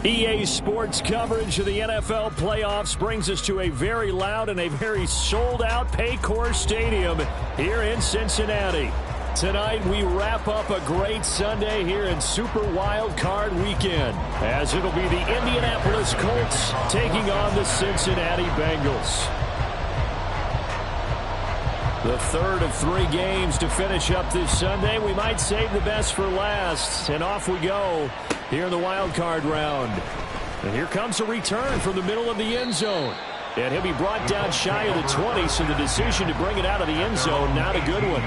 EA Sports coverage of the NFL playoffs brings us to a very loud and a very sold-out Paycor Stadium here in Cincinnati. Tonight, we wrap up a great Sunday here in Super Wild Card Weekend, as it'll be the Indianapolis Colts taking on the Cincinnati Bengals. The third of 3 games to finish up this Sunday. We might save the best for last, and off we go here in the wild card round. And here comes a return from the middle of the end zone. And he'll be brought down shy of the 20, so the decision to bring it out of the end zone, not a good one.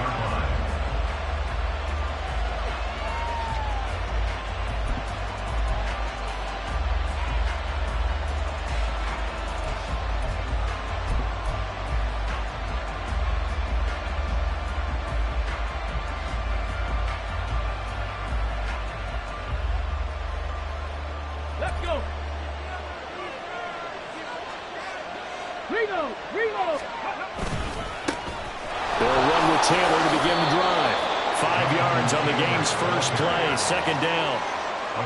Second down.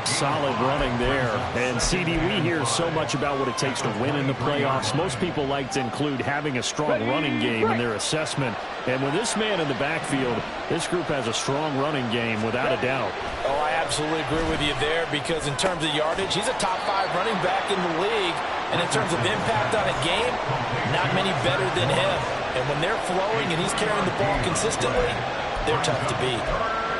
Solid running there. And CD, we hear so much about what it takes to win in the playoffs. Most people like to include having a strong running game in their assessment. And with this man in the backfield, this group has a strong running game without a doubt. Oh, I absolutely agree with you there, because in terms of yardage, he's a top 5 running back in the league. And in terms of impact on a game, not many better than him. And when they're flowing and he's carrying the ball consistently, they're tough to beat.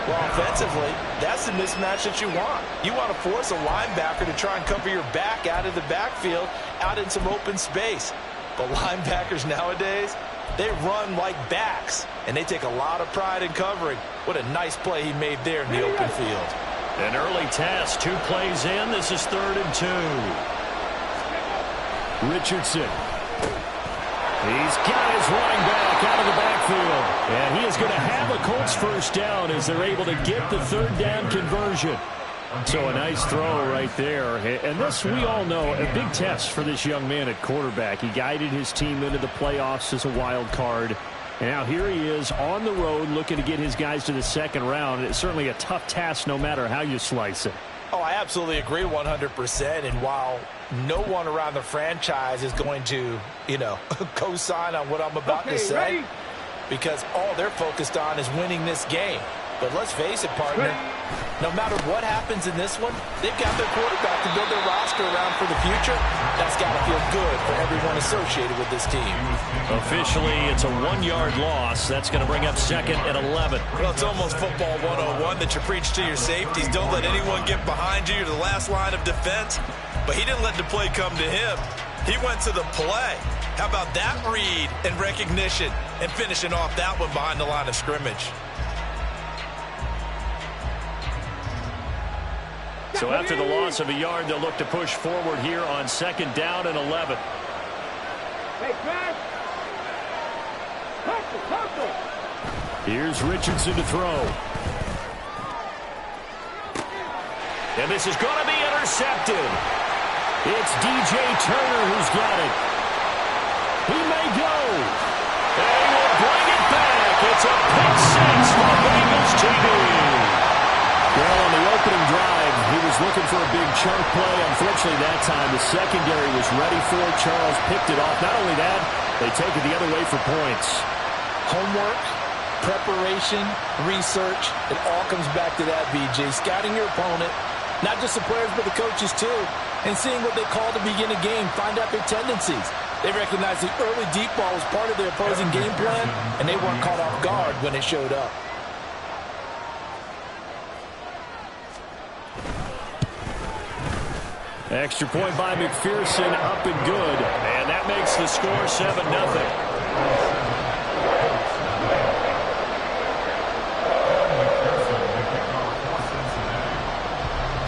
Well, offensively, that's the mismatch that you want. You want to force a linebacker to try and cover your back out of the backfield, out in some open space. But linebackers nowadays, they run like backs, and they take a lot of pride in covering. What a nice play he made there in the open field. An early test, 2 plays in. This is 3rd and 2. Richardson. He's got his running back out of the backfield. And he is going to have a Colts first down as they're able to get the 3rd down conversion. So a nice throw right there. And this, we all know, a big test for this young man at quarterback. He guided his team into the playoffs as a wild card. And now here he is on the road looking to get his guys to the 2nd round. It's certainly a tough task no matter how you slice it. Oh, I absolutely agree 100%. And while no one around the franchise is going to, co-sign on what I'm about to say, ready? Because all they're focused on is winning this game. But let's face it, partner, no matter what happens in this one, they've got their quarterback to build their roster around for the future. That's got to feel good for everyone associated with this team. Officially, it's a 1-yard loss. That's going to bring up 2nd and 11. Well, it's almost football 101 that you preach to your safeties. Don't let anyone get behind you. You're the last line of defense. But he didn't let the play come to him. He went to the play. How about that read and recognition and finishing off that one behind the line of scrimmage? So after the loss of a yard, they'll look to push forward here on 2nd down and 11. Here's Richardson to throw. And this is going to be intercepted. It's DJ Turner who's got it. He may go. They will bring it back. It's a pick 6 for the Bengals TD. Well, on the opening drive, he was looking for a big chunk play. Unfortunately, that time, the secondary was ready for it. Charles picked it off. Not only that, they take it the other way for points. Homework, preparation, research, it all comes back to that, BJ. Scouting your opponent, not just the players, but the coaches too, and seeing what they call to begin a game, find out their tendencies. They recognized the early deep ball was part of their opposing game plan, and they weren't caught off guard when it showed up. Extra point by McPherson, up and good. And that makes the score 7-0.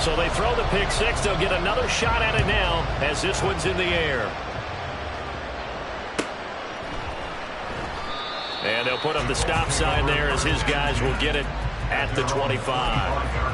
So they throw the pick 6. They'll get another shot at it now as this one's in the air. And they'll put up the stop sign there as his guys will get it at the 25.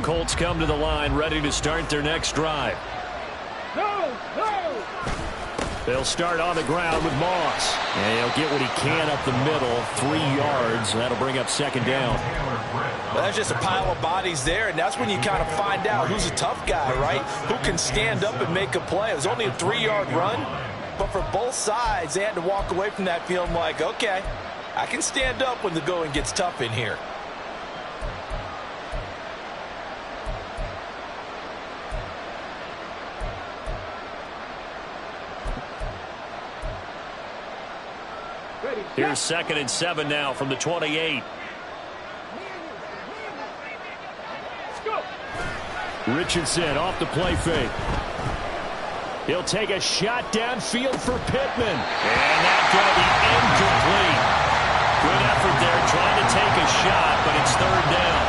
Colts come to the line, ready to start their next drive. They'll start on the ground with Moss. And he'll get what he can up the middle, 3 yards. That'll bring up second down. Well, that's just a pile of bodies there, and that's when you kind of find out who's a tough guy, right? Who can stand up and make a play. It was only a 3-yard run, but for both sides, they had to walk away from that feeling like, okay, I can stand up when the going gets tough in here. Here's 2nd and 7 now from the 28. Richardson off the play fake. He'll take a shot downfield for Pittman. And that's going to be incomplete. Good effort there trying to take a shot, but it's 3rd down.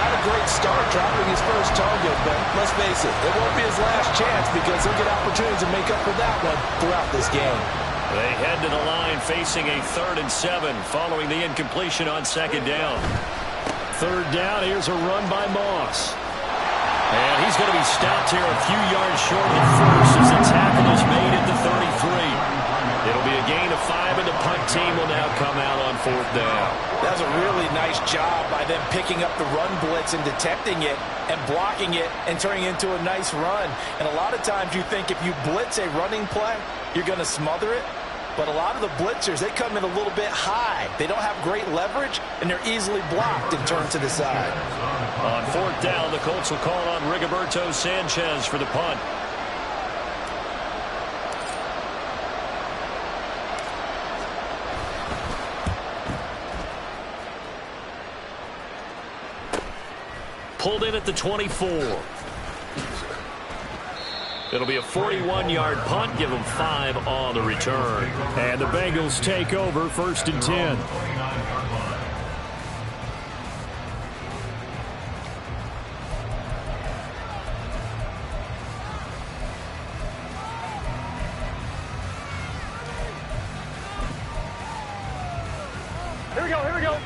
Not a great start dropping his first target, but let's face it, it won't be his last chance because he'll get opportunities to make up for that one throughout this game. They head to the line facing a 3rd and 7 following the incompletion on 2nd down. 3rd down, here's a run by Moss. And he's going to be stopped here a few yards short of the first as the tackle is made at the 33. It'll be a gain of 5, and the punt team will now come out on 4th down. That was a really nice job by them picking up the run blitz and detecting it and blocking it and turning it into a nice run. And a lot of times you think if you blitz a running play, you're going to smother it. But a lot of the blitzers, they come in a little bit high. They don't have great leverage, and they're easily blocked and turned to the side. On 4th down, the Colts will call on Rigoberto Sanchez for the punt. Pulled in at the 24. It'll be a 41-yard punt. Give them 5 on the return. And the Bengals take over 1st and 10. Here we go, here we go.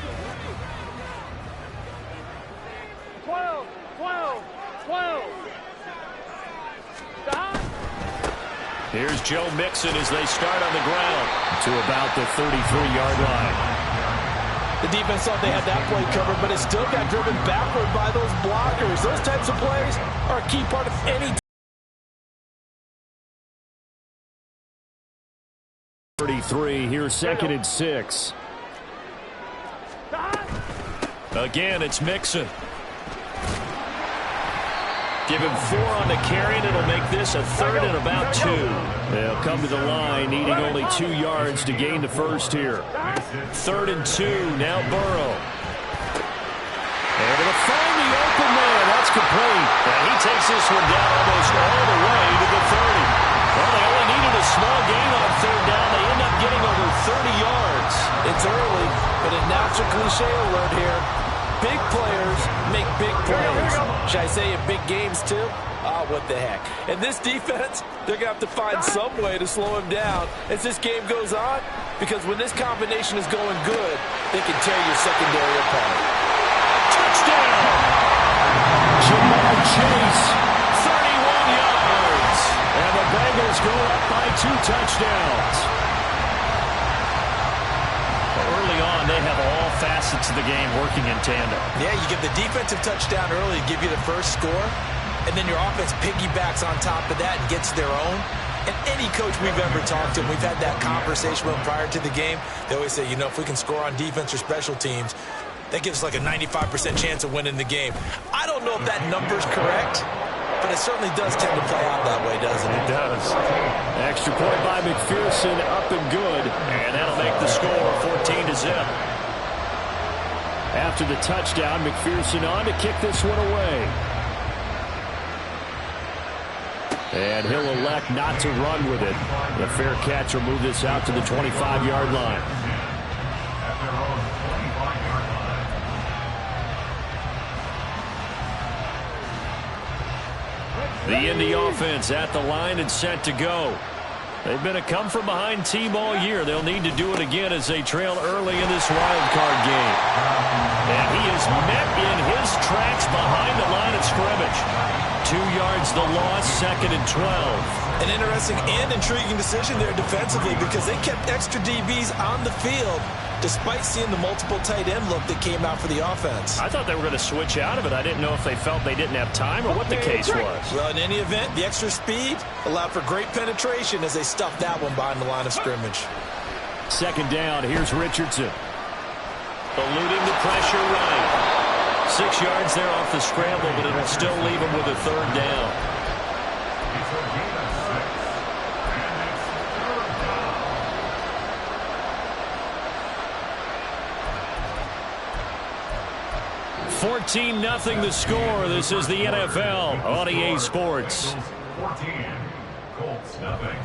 12, 12, 12. Here's Joe Mixon as they start on the ground to about the 33-yard line. The defense thought they had that play covered, but it still got driven backward by those blockers. Those types of plays are a key part of any 33, here's 2nd and 6. Again, it's Mixon. Give him 4 on the carry, and it'll make this a 3rd and about 2. They'll come to the line, needing only 2 yards to gain the first here. 3rd and 2, now Burrow. Able to find the open man. That's complete. And he takes this one down almost all the way to the 30. Well, they only needed a small gain on 3rd down. They end up getting over 30 yards. It's early, but a natural cliche alert here. Big players make big plays. Should I say in big games, too? Ah, what the heck. And this defense, they're going to have to find some way to slow him down as this game goes on, because when this combination is going good, they can tear your secondary apart. Touchdown! Jamar Chase, 31 yards. And the Bengals go up by 2 touchdowns. Early on, they have all facets of the game working in tandem. Yeah, you get the defensive touchdown early to give you the first score, and then your offense piggybacks on top of that and gets their own. And any coach we've ever talked to, and we've had that conversation with them prior to the game, they always say, you know, if we can score on defense or special teams, that gives us like a 95% chance of winning the game. I don't know if that number's correct, but it certainly does tend to play out that way, doesn't it? It does. Extra point by McPherson, up and good. And that'll make the score 14-0. After the touchdown, McPherson on to kick this one away. And he'll elect not to run with it. The fair catch will move this out to the 25-yard line. The Indy offense at the line and set to go. They've been a come-from-behind team all year. They'll need to do it again as they trail early in this wild card game. And he is met in his tracks behind the line of scrimmage. 2 yards the loss, 2nd and 12. An interesting and intriguing decision there defensively because they kept extra DBs on the field despite seeing the multiple tight end look that came out for the offense. I thought they were going to switch out of it. I didn't know if they felt they didn't have time or what the case was. Well, in any event, the extra speed allowed for great penetration as they stuffed that one behind the line of scrimmage. 2nd down, here's Richardson. Eluding the pressure right. 6 yards there off the scramble, but it'll still leave him with a 3rd down. $14-0 the score. This is the NFL on EA Sports. 14, Colts nothing.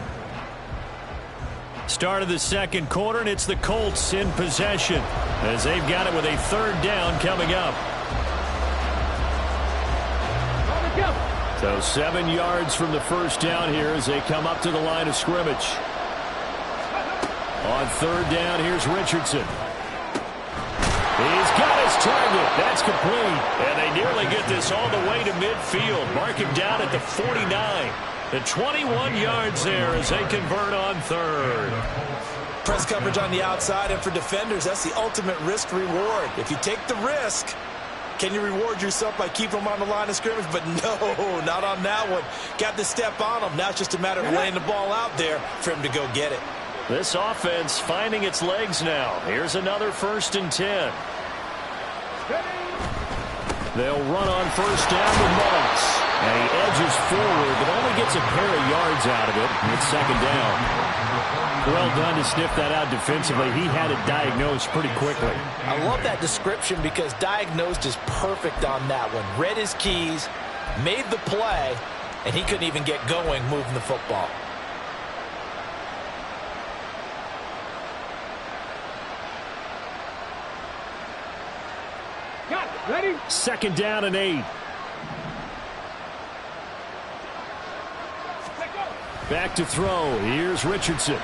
Start of the 2nd quarter, and it's the Colts in possession as they've got it with a 3rd down coming up. So 7 yards from the 1st down here as they come up to the line of scrimmage. On 3rd down, here's Richardson. He's got his target. That's complete. And they nearly get this all the way to midfield. Mark him down at the 49. The 21 yards there as they convert on 3rd. Press coverage on the outside, and for defenders, that's the ultimate risk-reward. If you take the risk, can you reward yourself by keeping them on the line of scrimmage? But no, not on that one. Got the step on them. Now it's just a matter of laying the ball out there for him to go get it. This offense finding its legs now. Here's another 1st and 10. They'll run on 1st down with Mullins. And he edges forward, but only gets a pair of yards out of it. It's 2nd down. Well done to sniff that out defensively. He had it diagnosed pretty quickly. I love that description because diagnosed is perfect on that one. Read his keys, made the play, and he couldn't even get going moving the football. Ready? 2nd down and 8. Back to throw. Here's Richardson. A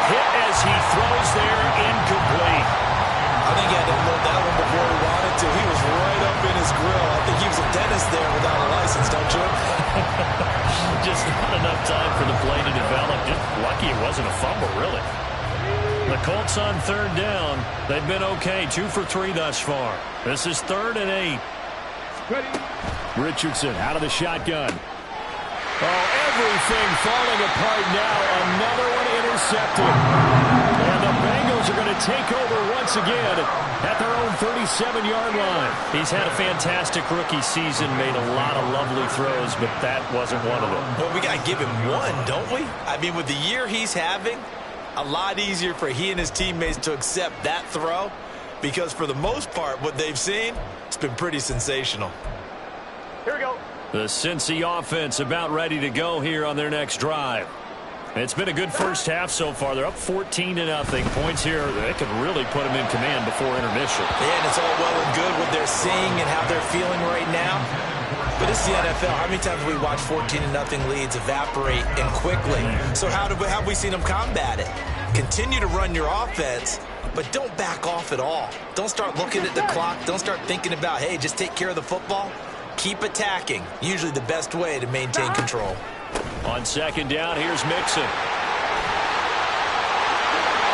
hit as he throws there, incomplete. I think he had to load that one before he wanted to. He was right up in his grill. I think he was a dentist there without a license, don't you? Just not enough time for the play to develop. Just lucky it wasn't a fumble, really. The Colts on 3rd down. They've been okay. 2 for 3 thus far. This is 3rd and 8. Ready? Richardson out of the shotgun. Oh, everything falling apart now. Another one intercepted. And the Bengals are going to take over once again at their own 37-yard line. He's had a fantastic rookie season, made a lot of lovely throws, but that wasn't one of them. Well, we got to give him one, don't we? I mean, with the year he's having, a lot easier for he and his teammates to accept that throw because for the most part, what they've seen, it's been pretty sensational. Here we go. The Cincy offense about ready to go here on their next drive. It's been a good first half so far. They're up 14-0. Points here, they could really put them in command before intermission. Yeah, and it's all well and good what they're seeing and how they're feeling right now. But it's the NFL. How many times have we watched 14-0 leads evaporate and quickly? So how have we seen them combat it? Continue to run your offense, but don't back off at all. Don't start looking at the clock. Don't start thinking about, hey, just take care of the football. Keep attacking. Usually the best way to maintain control. On 2nd down, here's Mixon.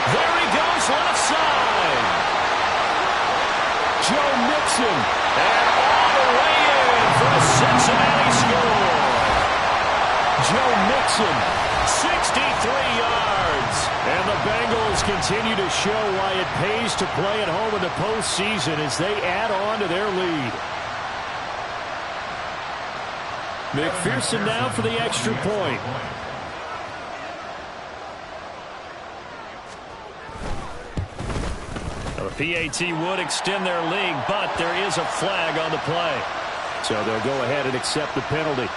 There he goes, left side. Joe Mixon. And all the way in for a Cincinnati score. Joe Mixon, 63 yards. And the Bengals continue to show why it pays to play at home in the postseason as they add on to their lead. McPherson now for the extra point. The PAT would extend their lead, but there is a flag on the play. So they'll go ahead and accept the penalty.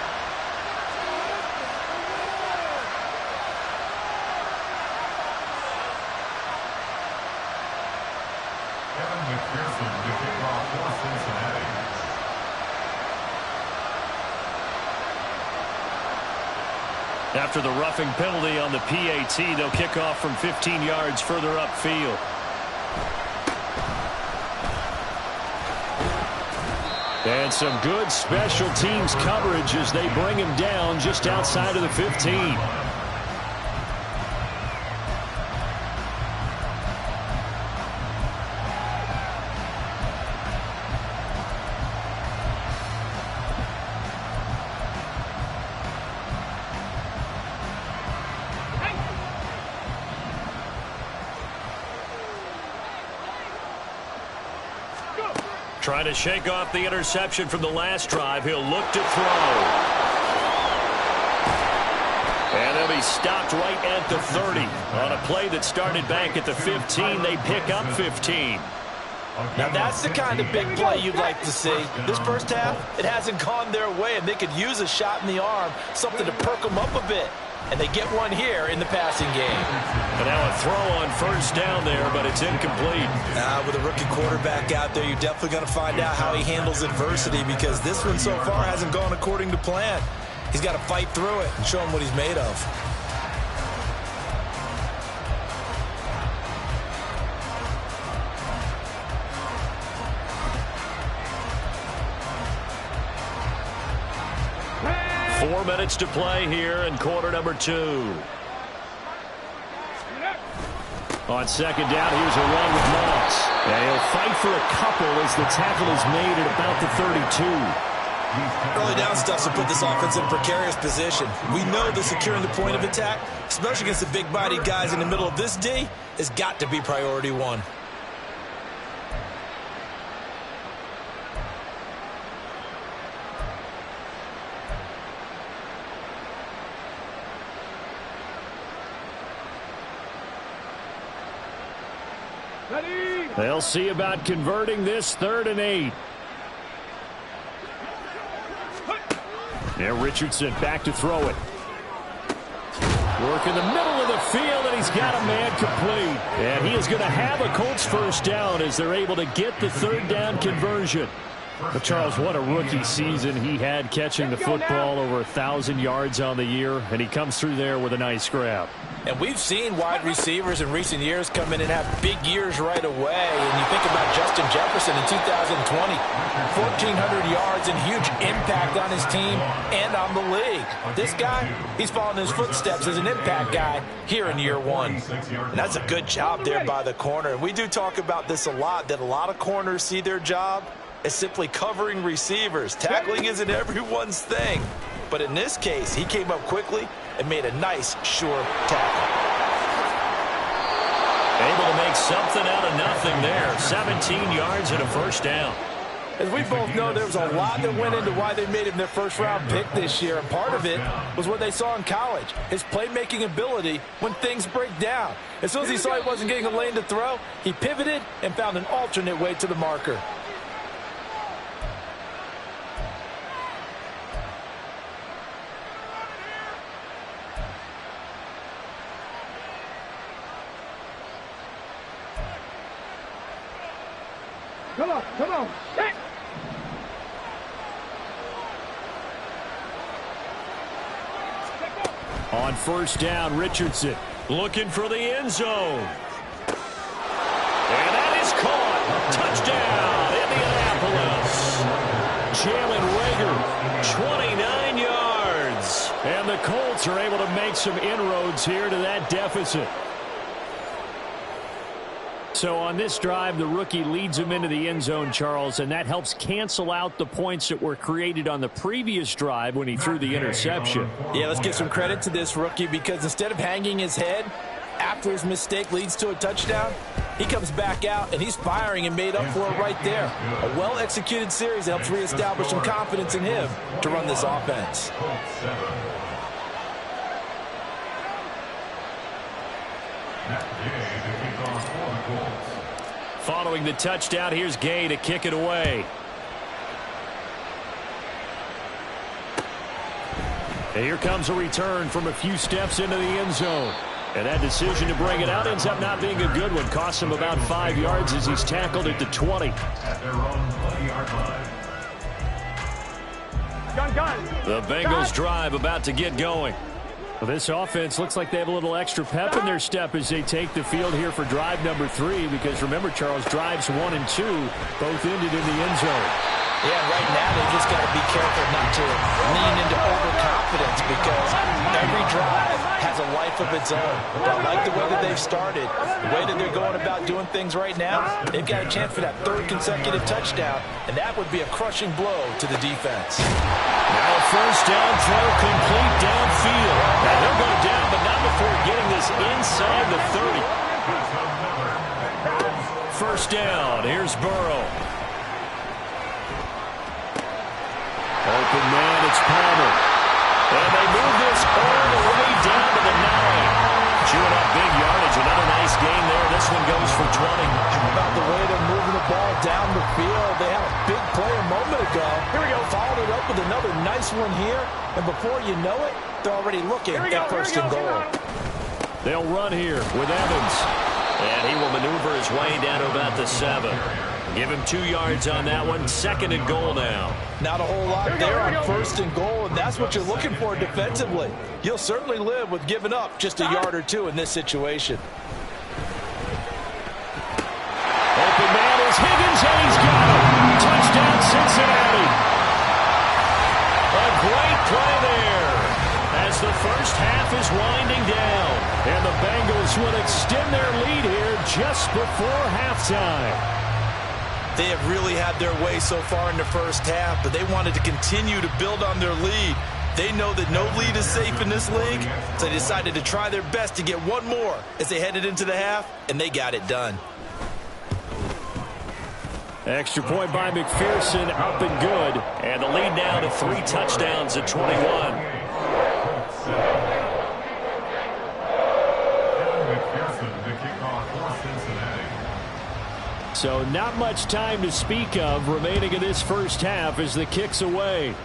McPherson to kick off for Cincinnati. After the roughing penalty on the PAT, they'll kick off from 15 yards further upfield. And some good special teams coverage as they bring him down just outside of the 15. Trying to shake off the interception from the last drive. He'll look to throw. And he'll be stopped right at the 30. On a play that started back at the 15, they pick up 15. Now that's the kind of big play you'd like to see. This first half, it hasn't gone their way, and they could use a shot in the arm, something to perk them up a bit. And they get one here in the passing game. And now a throw on first down there, but it's incomplete. With a rookie quarterback out there, you're definitely going to find out how he handles adversity, because this one so far hasn't gone according to plan. He's got to fight through it and show him what he's made of. Four minutes to play here in quarter number 2. On second down, here's a run with Moss. And he'll fight for a couple as the tackle is made at about the 32. Early down stuff to put this offense in a precarious position. We know that securing the point of attack, especially against the big-bodied guys in the middle of this D, has got to be priority one. They'll see about converting this 3rd and 8. Now Richardson back to throw it. Work in the middle of the field, and he's got a man complete. And he is going to have a Colts first down as they're able to get the 3rd down conversion. But Charles, what a rookie season he had, catching the football over 1,000 yards on the year, and he comes through there with a nice grab. And we've seen wide receivers in recent years come in and have big years right away. And you think about Justin Jefferson in 2020, 1,400 yards and huge impact on his team and on the league. This guy, he's following his footsteps as an impact guy here in year 1. And that's a good job there by the corner. And we do talk about this a lot, that a lot of corners see their job as simply covering receivers. Tackling isn't everyone's thing. But in this case, he came up quickly and made a nice, sure tackle. Able to make something out of nothing there. 17 yards and a first down. As we both know, there was a lot that went into why they made him their first-round pick this year. And part of it was what they saw in college, his playmaking ability when things break down. As soon as he saw he wasn't getting a lane to throw, he pivoted and found an alternate way to the marker. Come on. Hey. On first down, Richardson looking for the end zone. And that is caught. Touchdown, Indianapolis. Jalen Reagor, 29 yards. And the Colts are able to make some inroads here to that deficit. So on this drive, the rookie leads him into the end zone, Charles, and that helps cancel out the points that were created on the previous drive when he threw the interception. Yeah, let's give some credit to this rookie, because instead of hanging his head after his mistake leads to a touchdown, he comes back out and he's firing and made up for it right there. A well-executed series helps reestablish some confidence in him to run this offense. Following the touchdown, here's Gay to kick it away. And here comes a return from a few steps into the end zone. And that decision to bring it out ends up not being a good one. Costs him about 5 yards as he's tackled at the 20. At their own 20-yard line. Gun. The Bengals drive about to get going. Well, this offense looks like they have a little extra pep in their step as they take the field here for drive number 3, because remember, Charles, drives 1 and 2 both ended in the end zone. Yeah, right now they just got to be careful not to lean into overconfidence, because every drive has a life of its own. But I like the way that they've started, the way that they're going about doing things right now. They've got a chance for that 3rd consecutive touchdown, and that would be a crushing blow to the defense. Now a first down throw complete downfield. And he'll go down, but not before getting this inside the 30. First down. Here's Burrow. Open man, it's Palmer. And they move this all the way down to the 9. Chewing up big yardage. Another nice game there. This one goes for 20. About the way they're moving the ball down the field. They had a big play a moment ago. Here we go. Followed it up with another nice one here. And before you know it, they're already looking at first and goal. They'll run here with Evans. And he will maneuver his way down to about the 7. Give him 2 yards on that one. 2nd and goal now. Not a whole lot there on first and goal, and that's what you're looking for defensively. You'll certainly live with giving up just a yard or 2 in this situation. Open man is Higgins, and he's got him. Touchdown, Cincinnati. A great play there as the first half is winding down. And the Bengals will extend their lead here just before halftime. They have really had their way so far in the first half, but they wanted to continue to build on their lead. They know that no lead is safe in this league, so they decided to try their best to get one more as they headed into the half, and they got it done. Extra point by McPherson, up and good. And the lead now to 3 touchdowns at 21. So not much time to speak of remaining in this first half as the kick's away.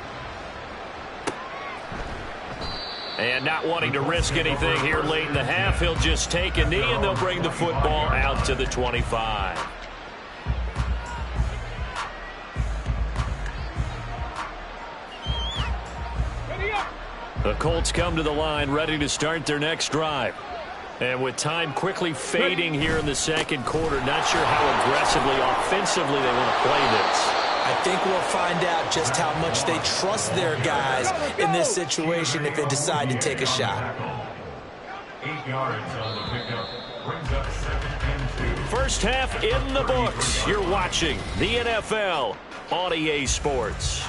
And not wanting to risk anything here late in the half, he'll just take a knee and they'll bring the football out to the 25. The Colts come to the line ready to start their next drive. And with time quickly fading here in the second quarter, not sure how aggressively, offensively they want to play this. I think we'll find out just how much they trust their guys in this situation if they decide to take a shot. 8 yards on the pickup. Brings up 2nd and 2. First half in the books. You're watching the NFL on EA Sports.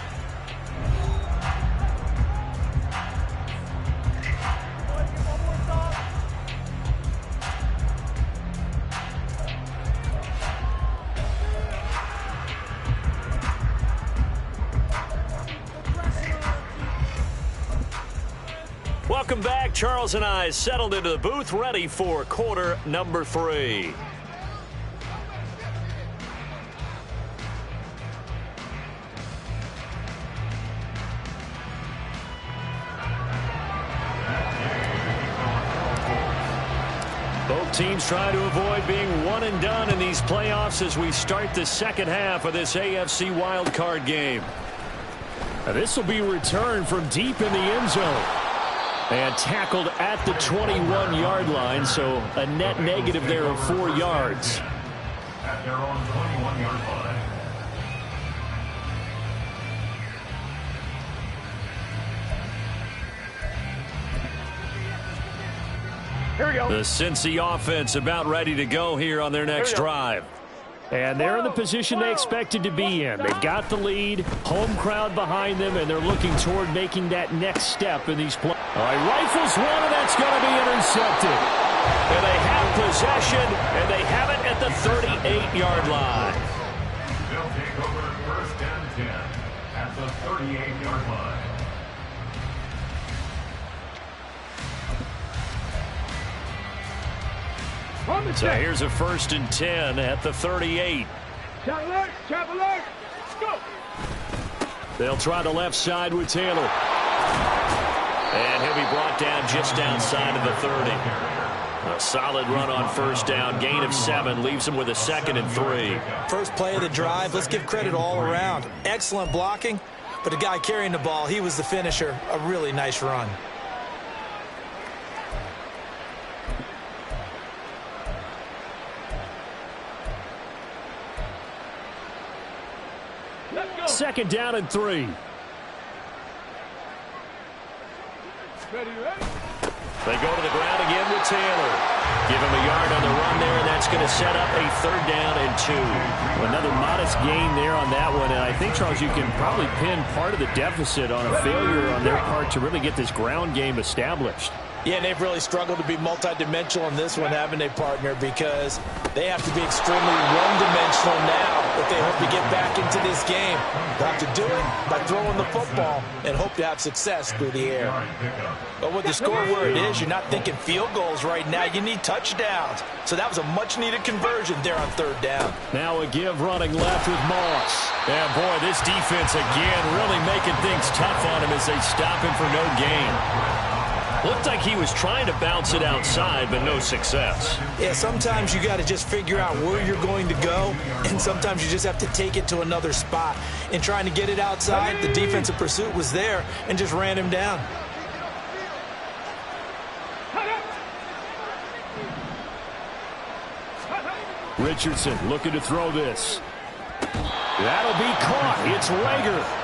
Welcome back. Charles and I settled into the booth, ready for quarter number 3. Both teams try to avoid being one and done in these playoffs as we start the second half of this AFC wildcard game. Now, this will be returned from deep in the end zone. And tackled at the 21-yard line, so a net negative there of 4 yards. At their own 21-yard line. Here we go. The Cincy offense about ready to go here on their next drive. And they're in the position they expected to be in. They've got the lead, home crowd behind them, and they're looking toward making that next step in these plays. All right, rifles one, and that's going to be intercepted. And they have possession, and they have it at the 38-yard line. They'll take over 1st and 10 at the 38-yard line. So here's a 1st and 10 at the 38. Traveler, let's go. They'll try the left side with Taylor. And he'll be brought down just outside of the 30. A solid run on first down. Gain of 7 leaves him with a 2nd and 3. First play of the drive, let's give credit all around. Excellent blocking, but the guy carrying the ball, he was the finisher. A really nice run. second down and 3. Ready, ready. They go to the ground again with Taylor. Give him a yard on the run there, and that's going to set up a third down and 2. Another modest gain there on that one, and I think, Charles, you can probably pin part of the deficit on a failure on their part to really get this ground game established. Yeah, and they've really struggled to be multidimensional in this one, haven't they, partner? Because they have to be extremely one-dimensional now if they hope to get back into this game. They have to do it by throwing the football and hope to have success through the air. But with the score where it is, you're not thinking field goals right now. You need touchdowns. So that was a much-needed conversion there on third down. Now a give running left with Moss. Yeah, boy, this defense again really making things tough on him as they stop him for no gain. Looked like he was trying to bounce it outside, but no success. Yeah, sometimes you got to just figure out where you're going to go, and sometimes you just have to take it to another spot. In trying to get it outside, the defensive pursuit was there and just ran him down. Richardson looking to throw this. That'll be caught. It's Rager.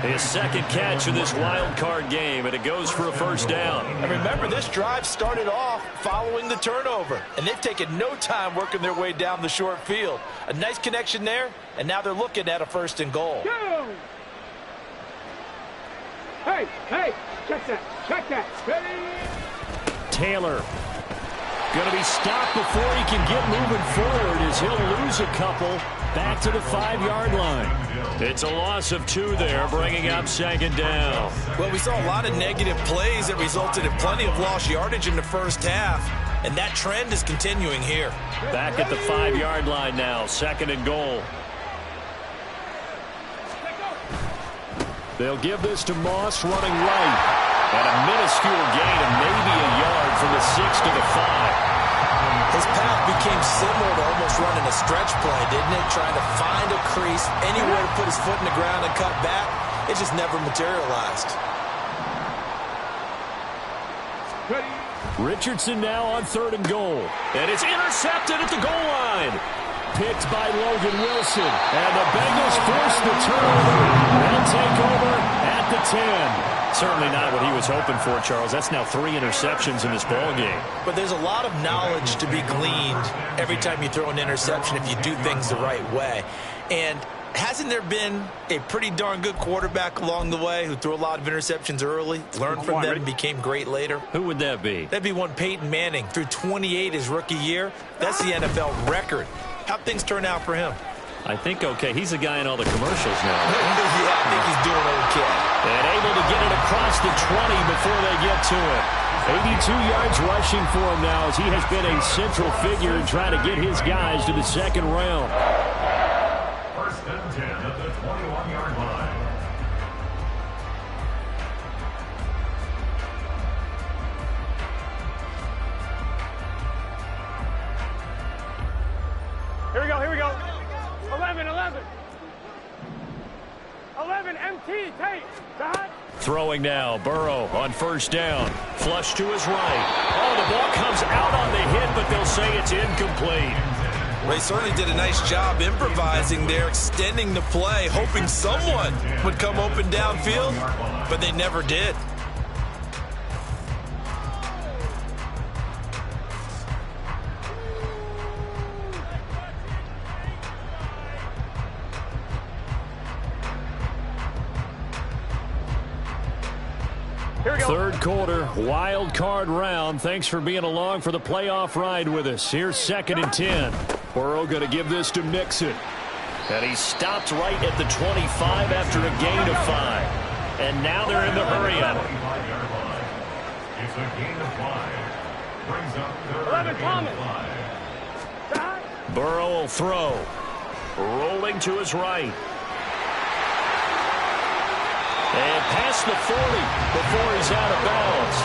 His second catch of this wild card game, and it goes for a first down. And remember, this drive started off following the turnover, and they've taken no time working their way down the short field. A nice connection there, and now they're looking at a first and goal. Go! Hey, hey, check that, ready? Taylor going to be stopped before he can get moving forward as he'll lose a couple back to the 5-yard line. It's a loss of 2 there, bringing up second down. Well, we saw a lot of negative plays that resulted in plenty of lost yardage in the first half, and that trend is continuing here. Back at the 5-yard line now, second and goal. They'll give this to Moss running right. And a minuscule gain of maybe a yard from the 6 to the 5. His path became similar to almost running a stretch play, didn't it? Trying to find a crease, anywhere to put his foot in the ground and cut back. It just never materialized. Richardson now on third and goal. And it's intercepted at the goal line. Picked by Logan Wilson. And the Bengals force the turnover. They'll take over at the 10. Certainly not what he was hoping for, Charles. That's now 3 interceptions in this ball game. But there's a lot of knowledge to be gleaned every time you throw an interception if you do things the right way. And hasn't there been a pretty darn good quarterback along the way who threw a lot of interceptions early, learned from them, and became great later? Who would that be? That'd be one Peyton Manning. Threw 28 his rookie year. That's the NFL record. How'd things turn out for him? I think okay. He's the guy in all the commercials now. Yeah, I think he's doing okay. And able to get it across the 20 before they get to it. 82 yards rushing for him now as he has been a central figure in trying to get his guys to the second round. First and 10 at the 21-yard line. Here we go. 11, MT, tape, Dot. Throwing now, Burrow on first down. Flush to his right. Oh, the ball comes out on the hit, but they'll say it's incomplete. Well, he certainly did a nice job improvising there, extending the play, hoping someone would come open downfield, but they never did. Third quarter, wild card round. Thanks for being along for the playoff ride with us. Here's second and 10. Burrow going to give this to Mixon. And he stopped right at the 25 after a gain of 5. And now they're in the hurry-up. It's a gain of 5. Brings up third 11, Thomas. and 5. Burrow will throw. Rolling to his right. And past the 40 before he's out of bounds.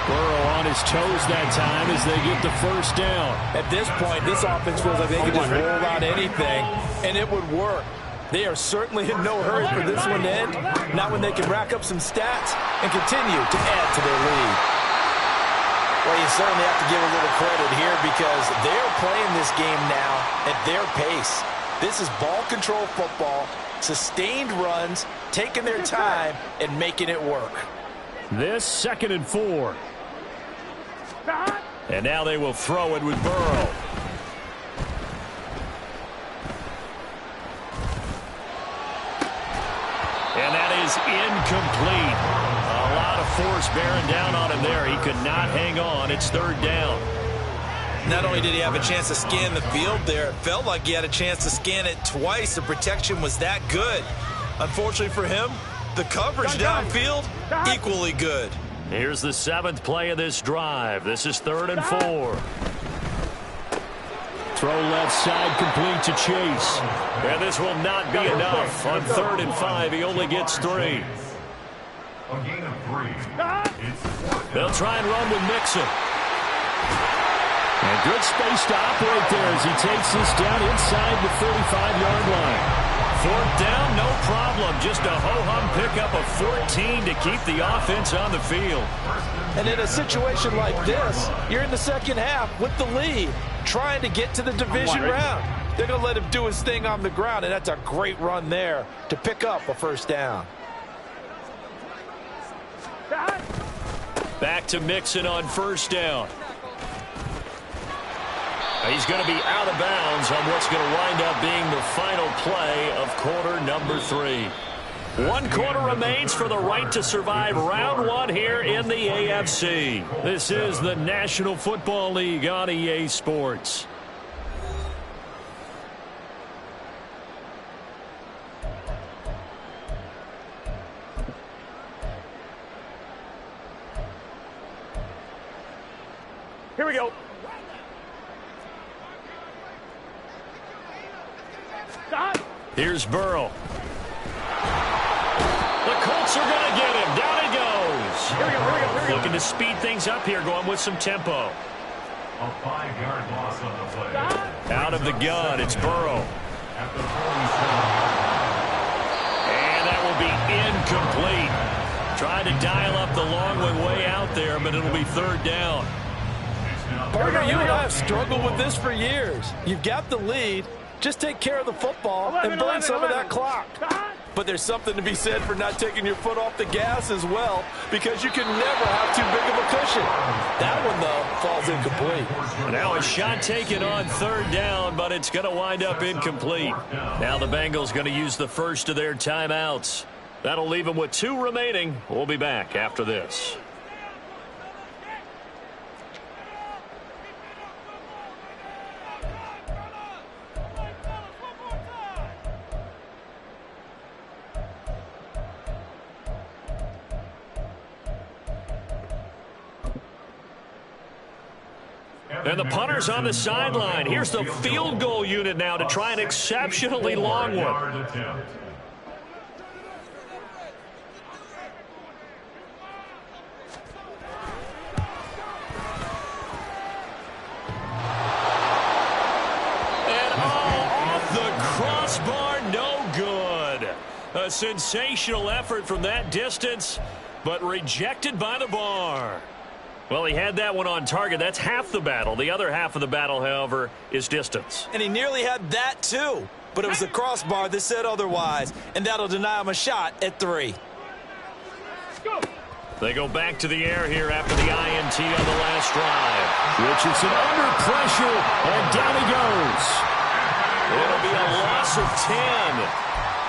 Burrow on his toes that time as they get the first down. At this point, this offense feels like they could just roll out anything, and it would work. They are certainly in no hurry for this one to end, not when they can rack up some stats and continue to add to their lead. Well, you certainly have to give a little credit here because they're playing this game now at their pace. This is ball control football, sustained runs, taking their time, and making it work. This 2nd and 4. And now they will throw it with Burrow. And that is incomplete. A lot of force bearing down on him there. He could not hang on. It's 3rd down. Not only did he have a chance to scan the field there, it felt like he had a chance to scan it twice. The protection was that good. Unfortunately for him, the coverage downfield, equally good. Here's the 7th play of this drive. This is 3rd and 4. Throw left side complete to Chase. And this will not be enough. On 3rd and 5, he only gets 3. A gain of 3. It's They'll try and run with Mixon. And good space to operate there as he takes this down inside the 35-yard line. 4th down, no problem. Just a ho-hum pickup of 14 to keep the offense on the field. And in a situation like this, you're in the 2nd half with the lead, trying to get to the division round. They're going to let him do his thing on the ground, and that's a great run there to pick up a 1st down. Back to Mixon on 1st down. He's going to be out of bounds on what's going to wind up being the final play of quarter number 3. 1 quarter remains for the right to survive round 1 here in the AFC. This is the National Football League on EA Sports. Here we go. Here's Burrow. The Colts are going to get him. Down he goes. Here we go. Looking to speed things up here, going with some tempo. a 5-yard loss on the play. Out of the gun, it's Burrow. At the 47-yard And that will be incomplete. Tried to dial up the long way out there, but it'll be 3rd down. Partner, you and I have struggled with this for years. You've got the lead. Just take care of the football and burn some of that clock. But there's something to be said for not taking your foot off the gas as well, because you can never have too big of a cushion. That one, though, falls incomplete. Now a shot taken on 3rd down, but it's going to wind up incomplete. Now the Bengals going to use the first of their timeouts. That'll leave them with 2 remaining. We'll be back after this. And the punter's on the sideline. Here's the field goal unit now to try an exceptionally long one. And off the crossbar, no good. A sensational effort from that distance, but rejected by the bar. Well, he had that one on target. That's half the battle. The other half of the battle, however, is distance. And he nearly had that, too. But it was the crossbar that said otherwise, and that'll deny him a shot at 3. They go back to the air here after the INT on the last drive. Richardson under pressure, and down he goes. It'll be a loss of 10,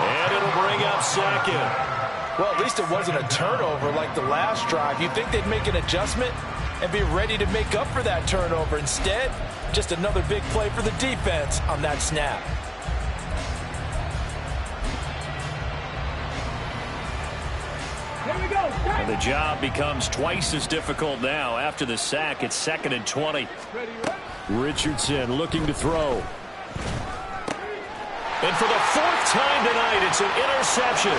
and it'll bring up 2nd. Well, at least it wasn't a turnover like the last drive. You'd think they'd make an adjustment and be ready to make up for that turnover. Instead, just another big play for the defense on that snap. Here we go. And the job becomes twice as difficult now. After the sack, it's 2nd and 20. Richardson looking to throw. And for the 4th time tonight, it's an interception.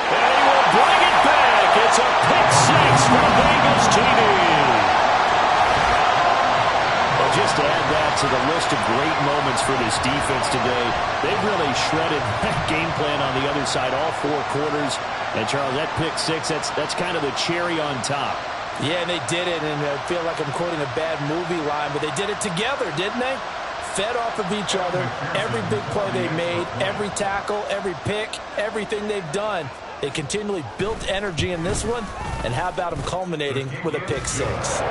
And he will bring it back. It's a pick 6 for the Bengals TD. Well, just to add that to the list of great moments for this defense today, they've really shredded that game plan on the other side all 4 quarters. And, Charles, that pick 6, that's kind of the cherry on top. Yeah, and they did it, and I feel like I'm quoting a bad movie line, but they did it together, didn't they? fed off of each other. Every big play they made, every tackle, every pick, everything they've done. They continually built energy in this one, and how about them culminating with a pick six?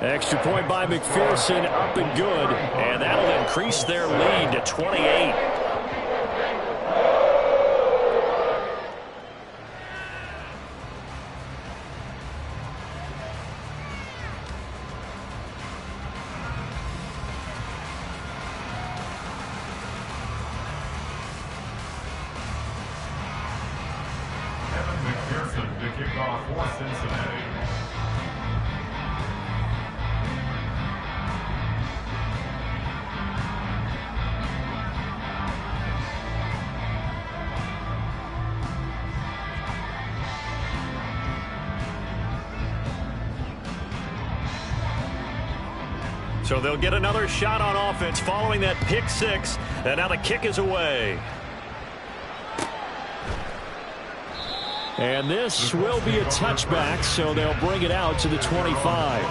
Extra point by McPherson, up and good, and that'll increase their lead to 28. McPherson to kick off for Cincinnati. So they'll get another shot on offense following that pick six, and now the kick is away. And this will be a touchback, so they'll bring it out to the 25.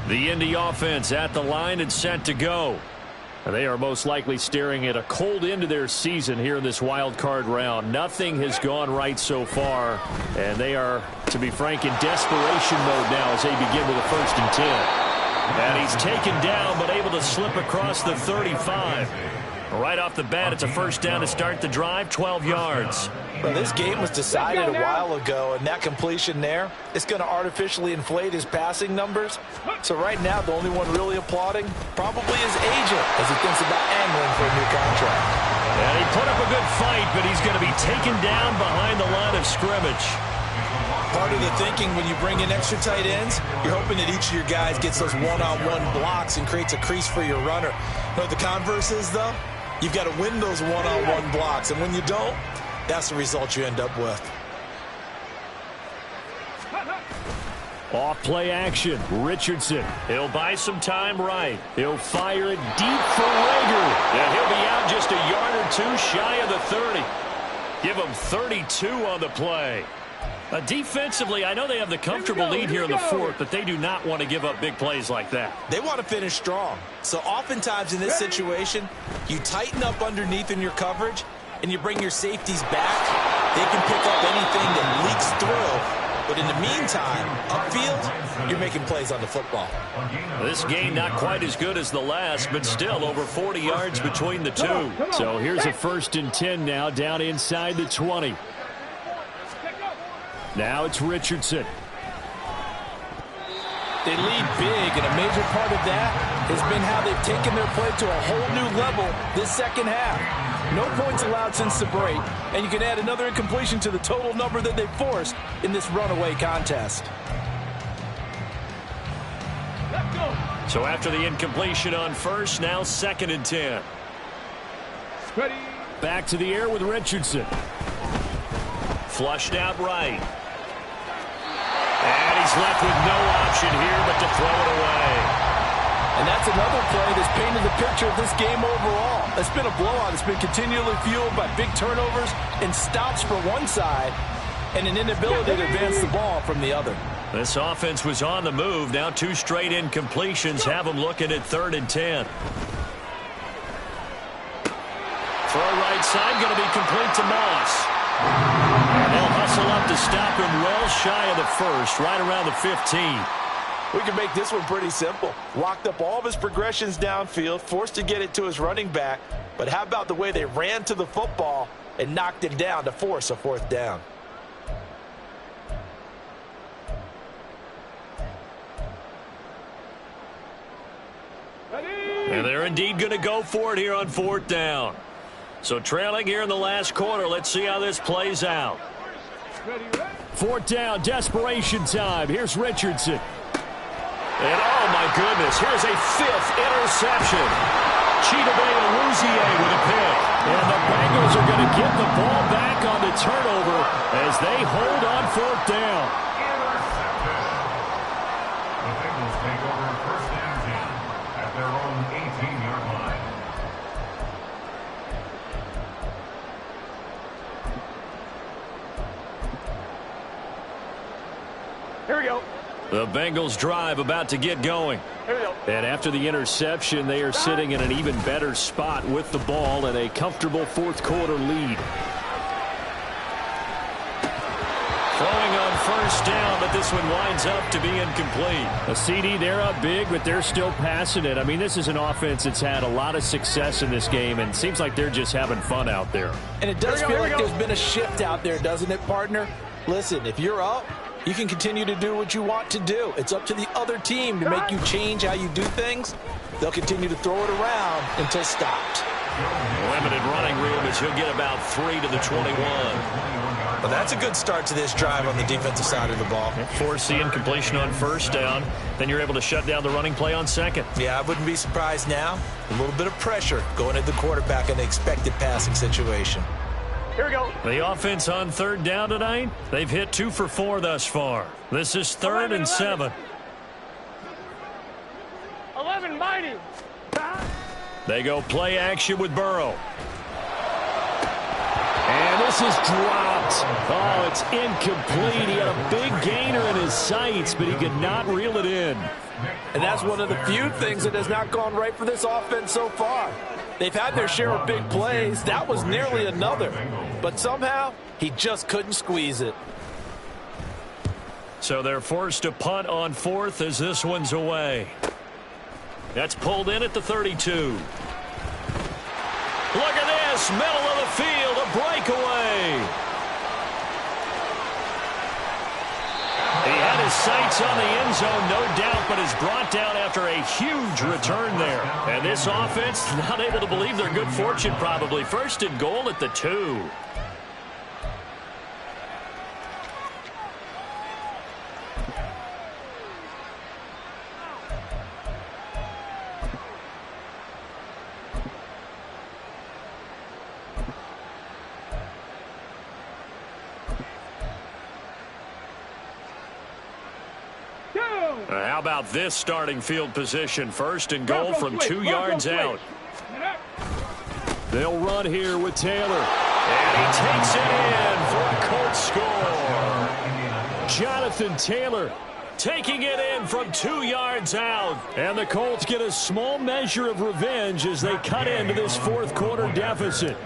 The Indy offense at the line and set to go. They are most likely staring at a cold end to their season here in this wild card round. Nothing has gone right so far, and they are, to be frank, in desperation mode now as they begin with a 1st and 10. And he's taken down but able to slip across the 35. Right off the bat, it's a 1st down to start the drive, 12 yards. Well, this game was decided a while ago, and that completion there is going to artificially inflate his passing numbers. So right now, the only one really applauding probably his agent as he thinks about angling for a new contract. And he put up a good fight, but he's going to be taken down behind the line of scrimmage. Part of the thinking when you bring in extra tight ends, you're hoping that each of your guys gets those one-on-one blocks and creates a crease for your runner. You know what the converse is, though? You've got to win those one-on-one blocks, and when you don't, that's the result you end up with. Off play action. Richardson. He'll buy some time right. He'll fire it deep for Rager. And he'll be out just a yard or two shy of the 30. Give him 32 on the play. Defensively, I know they have the comfortable lead here in the 4th, but they do not want to give up big plays like that. They want to finish strong. So oftentimes in this situation, you tighten up underneath in your coverage, and you bring your safeties back. They can pick up anything that leaks through. But in the meantime, upfield, you're making plays on the football. This game not quite as good as the last, but still over 40 yards between the two. So here's a 1st and 10 now down inside the 20. Now it's Richardson. They lead big, and a major part of that has been how they've taken their play to a whole new level this second half. No points allowed since the break, and you can add another incompletion to the total number that they've forced in this runaway contest. Let's go. So after the incompletion on 1st, now 2nd and 10. Ready. Back to the air with Richardson. Flushed out right. And he's left with no option here but to throw it away. And that's another play that's painted the picture of this game overall. It's been a blowout. It's been continually fueled by big turnovers and stops for one side and an inability to advance the ball from the other. This offense was on the move. Now 2 straight incompletions have them looking at 3rd and 10. Throw right side going to be complete to Moss. And they'll hustle up to stop him well shy of the 1st, right around the 15. We can make this one pretty simple. Locked up all of his progressions downfield, forced to get it to his running back. But how about the way they ran to the football and knocked him down to force a 4th down? And they're indeed going to go for it here on 4th down. So trailing here in the last quarter. Let's see how this plays out. 4th down, desperation time. Here's Richardson. And oh my goodness, here's a 5th interception. Chidobe Awuzie with a pick. And the Bengals are going to get the ball back on the turnover as they hold on 4th down. Intercepted. The Bengals take over 1st and 10. at their own 18-yard line. Here we go. The Bengals drive about to get going. Here we go. And after the interception, they are sitting in an even better spot with the ball and a comfortable fourth quarter lead. Throwing on first down, but this one winds up to be incomplete. A CD, they're up big, but they're still passing it. I mean, this is an offense that's had a lot of success in this game, and it seems like they're just having fun out there. And it does feel like there's been a shift out there, doesn't it, partner? Listen, if you're up, you can continue to do what you want to do. It's up to the other team to make you change how you do things. They'll continue to throw it around until stopped. Limited running room as he'll get about 3 to the 21. Well, that's a good start to this drive on the defensive side of the ball. Force the incompletion on first down. Then you're able to shut down the running play on second. Yeah, I wouldn't be surprised now. A little bit of pressure going at the quarterback in an expected passing situation. Here we go. The offense on third down tonight, they've hit 2 for 4 thus far. This is 3rd and 7. 11 mighty. They go play action with Burrow. And this is dropped. Oh, it's incomplete. He had a big gainer in his sights, but he could not reel it in. And that's one of the few things that has not gone right for this offense so far. They've had their share of big plays. That was nearly another. But somehow, he just couldn't squeeze it. So they're forced to punt on 4th as this one's away. That's pulled in at the 32. Look at this, middle of the field, a breakaway. He had his sights on the end zone, no doubt, but is brought down after a huge return there. And this offense not able to believe their good fortune probably. 1st and goal at the 2. How about this starting field position? 1st and goal from 2 yards out. They'll run here with Taylor. And he takes it in for a Colts score. Jonathan Taylor taking it in from 2 yards out. And the Colts get a small measure of revenge as they cut into this fourth quarter deficit.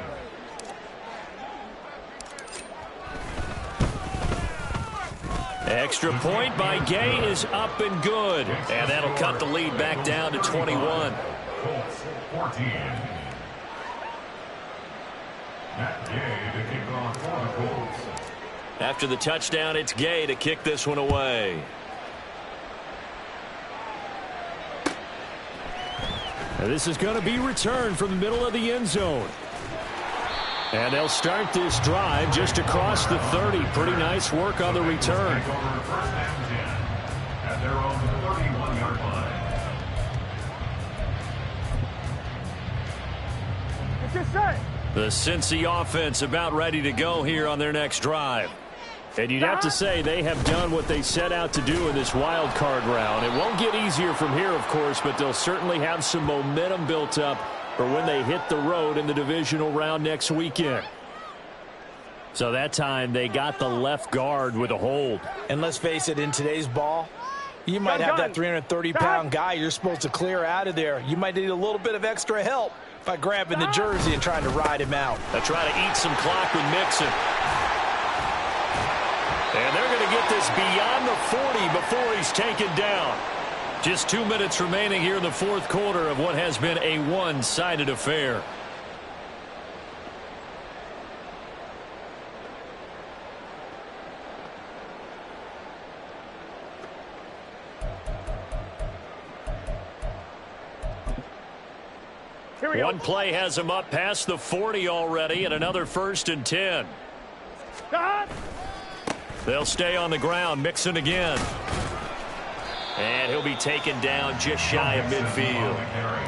Extra point by Gay is up and good. And that'll cut the lead back down to 21. Colts 14. Matt Gay to kick off for the Colts. After the touchdown, it's Gay to kick this one away. And this is going to be returned from the middle of the end zone. And they'll start this drive just across the 30. Pretty nice work on the return. First and 10 at their own 31-yard line. Get your set. The Cincy offense about ready to go here on their next drive. And you'd have to say they have done what they set out to do in this wild card round. It won't get easier from here, of course, but they'll certainly have some momentum built up for when they hit the road in the divisional round next weekend. So that time they got the left guard with a hold. And let's face it, in today's ball, you might have that 330-pound guy you're supposed to clear out of there. You might need a little bit of extra help by grabbing the jersey and trying to ride him out. They'll try to eat some clock with Mixon. And they're going to get this beyond the 40 before he's taken down. Just 2 minutes remaining here in the fourth quarter of what has been a one-sided affair. One play has him up past the 40 already, and another 1st and 10. They'll stay on the ground, Mixon again. And he'll be taken down just shy of midfield.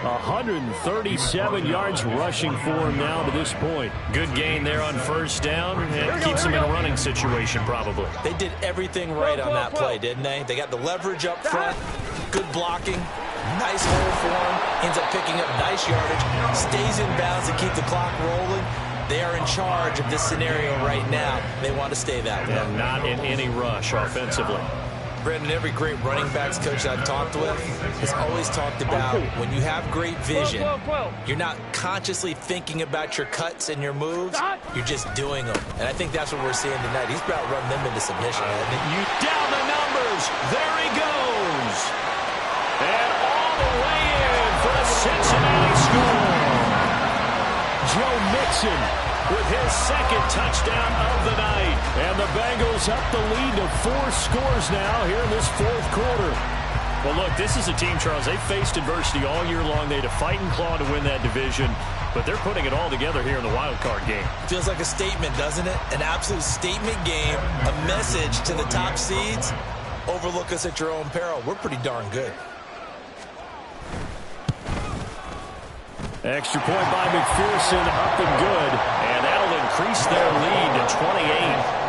137 yards rushing for him now to this point. Good gain there on first down. And keeps him in a running situation probably. They did everything right on that play, didn't they? They got the leverage up front, good blocking, Nice hole for him. Ends up picking up nice yardage. Stays in bounds to keep the clock rolling. They are in charge of this scenario right now. They want to stay that way. And not in any rush offensively. Brandon, every great running backs coach I've talked with has always talked about when you have great vision, you're not consciously thinking about your cuts and your moves. You're just doing them. And I think that's what we're seeing tonight. He's about running them into submission. You down the numbers. There he goes. And all the way in for a Cincinnati score. Joe Mixon with his second touchdown of the night. And the Bengals up the lead to 4 scores now here in this fourth quarter. Well, look, this is a team, Charles, they faced adversity all year long. They had to fight and claw to win that division, but they're putting it all together here in the wild card game. Feels like a statement, doesn't it? An absolute statement game, a message to the top seeds. Overlook us at your own peril. We're pretty darn good. Extra point by McPherson, up and good. And that'll increase their lead to 28.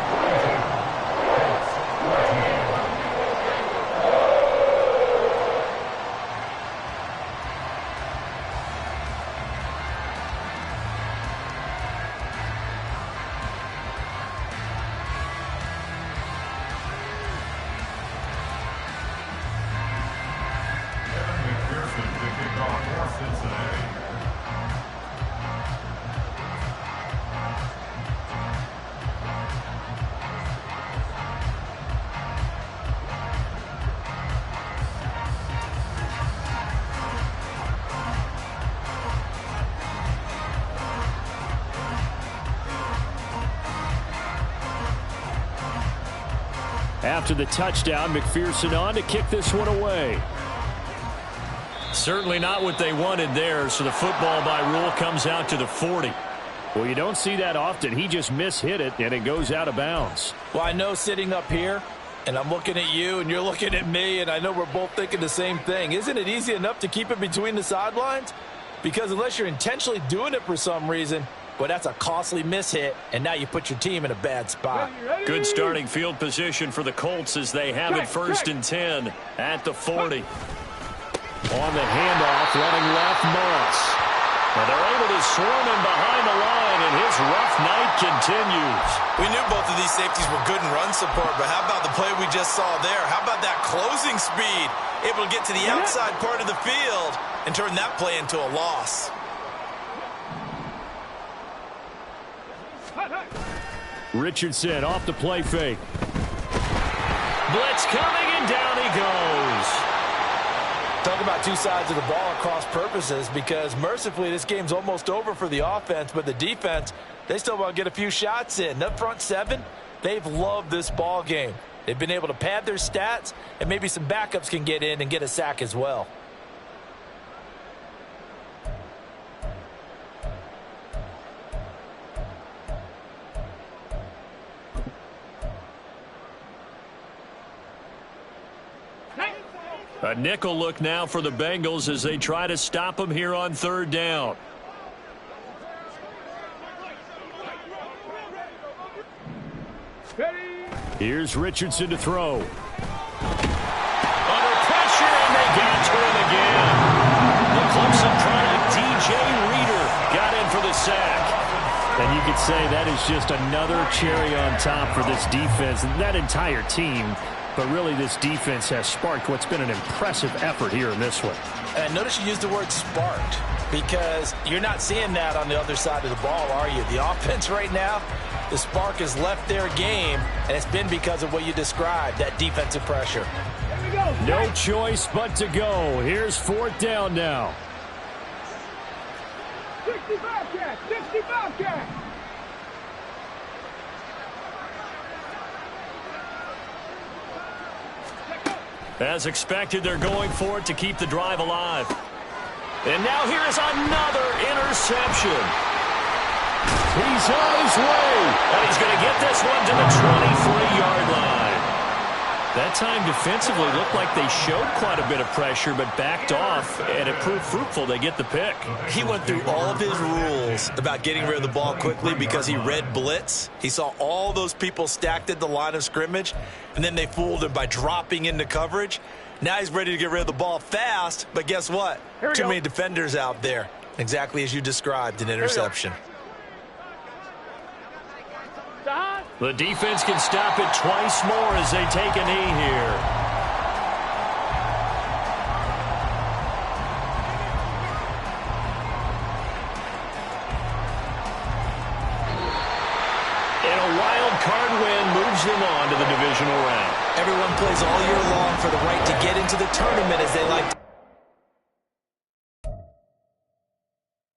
McPherson to kick off for Cincinnati. After the touchdown, McPherson on to kick this one away. Certainly not what they wanted there, so the football by rule comes out to the 40. Well, you don't see that often. He just mishit it, and it goes out of bounds. Well, I know sitting up here, and I'm looking at you, and you're looking at me, and I know we're both thinking the same thing. Isn't it easy enough to keep it between the sidelines? Because unless you're intentionally doing it for some reason, well, that's a costly mishit, and now you put your team in a bad spot. Good starting field position for the Colts as they have it 1st and 10 at the 40. On the handoff, running left, Moss. Well, they're able to swarm him behind the line, and his rough night continues. We knew both of these safeties were good in run support, but how about the play we just saw there? How about that closing speed? Able to get to the outside part of the field and turn that play into a loss. Richardson off the play fake. Blitz coming, and down he goes. Talk about two sides of the ball at cross purposes, because mercifully this game's almost over for the offense, but the defense, they still want to get a few shots in. That front seven, they've loved this ball game. They've been able to pad their stats, and maybe some backups can get in and get a sack as well. A nickel look now for the Bengals as they try to stop him here on 3rd down. Here's Richardson to throw. Under pressure, and they got to him again. The Clemson product, DJ Reader, got in for the sack. And you could say that is just another cherry on top for this defense and that entire team. But really, this defense has sparked what's been an impressive effort here in this one. And notice you used the word sparked, because you're not seeing that on the other side of the ball, are you? The offense right now, the spark has left their game, and it's been because of what you described, that defensive pressure. No choice but to go. Here's 4th down now. 65 catch, 65 catch. As expected, they're going for it to keep the drive alive. And now here is another interception. He's on his way. And he's going to get this one to the 23-yard line. That time defensively looked like they showed quite a bit of pressure but backed off, and it proved fruitful. They get the pick. He went through all of his rules about getting rid of the ball quickly because he read blitz. He saw all those people stacked at the line of scrimmage, and then they fooled him by dropping into coverage. Now he's ready to get rid of the ball fast, but guess what? Too many defenders out there. Exactly as you described, an interception. The defense can stop it twice more as they take a knee here. And a wild card win moves them on to the divisional round. Everyone plays all year long for the right to get into the tournament, as they like to.